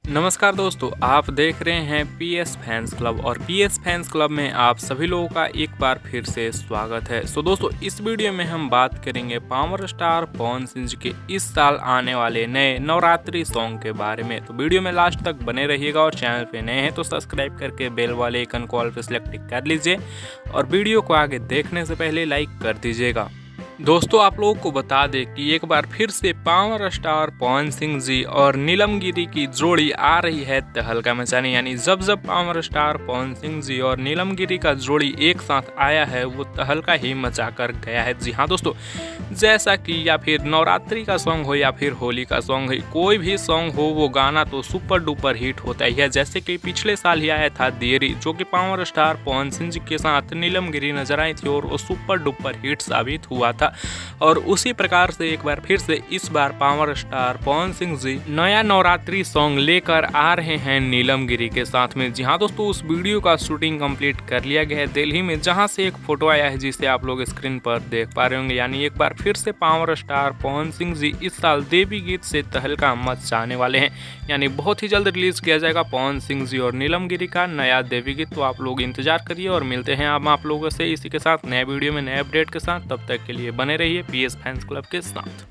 नमस्कार दोस्तों, आप देख रहे हैं पीएस फैंस क्लब और पीएस फैंस क्लब में आप सभी लोगों का एक बार फिर से स्वागत है। दोस्तों, इस वीडियो में हम बात करेंगे पावर स्टार पवन सिंह जी के इस साल आने वाले नए नवरात्रि सॉन्ग के बारे में। तो वीडियो में लास्ट तक बने रहिएगा और चैनल पे नए हैं तो सब्सक्राइब करके बेल वाले आइकन को ऑल पे सेलेक्ट कर लीजिए और वीडियो को आगे देखने से पहले लाइक कर दीजिएगा। दोस्तों, आप लोगों को बता दें कि एक बार फिर से पावर स्टार पवन सिंह जी और नीलम गिरी की जोड़ी आ रही है तहलका मचाने। यानी जब पावर स्टार पवन सिंह जी और नीलम गिरी का जोड़ी एक साथ आया है वो तहलका ही मचाकर गया है। जी हाँ दोस्तों, जैसा कि या फिर नवरात्रि का सॉन्ग हो या फिर होली का सॉन्ग हो, कोई भी सॉन्ग हो वो गाना तो सुपर डुपर हिट होता ही है। जैसे कि पिछले साल ही आया था देरी, जो कि पावर स्टार पवन सिंह जी के साथ नीलम गिरी नजर आई थी और वो सुपर डुपर हिट साबित हुआ था। और उसी प्रकार से एक बार फिर से इस बार पावर स्टार पवन सिंह जी नया नवरात्रि सॉन्ग लेकर आ रहे हैं नीलम गिरी के साथ में। जी हाँ दोस्तों, उस वीडियो का शूटिंग कंप्लीट कर लिया गया है दिल्ली में, जहां से एक फोटो आया है जिसे आप लोग स्क्रीन पर देख पा रहे होंगे। यानी एक बार फिर से पावर स्टार पवन सिंह जी इस साल देवी गीत से तहलका मचाने वाले हैं। यानी बहुत ही जल्द रिलीज किया जाएगा पवन सिंह जी और नीलम गिरी का नया देवी गीत। तो आप लोग इंतजार करिए और मिलते हैं अब आप लोगों से इसी के साथ नए वीडियो में नए अपडेट के साथ। तब तक के लिए बने रहिए पीएस फैंस क्लब के साथ।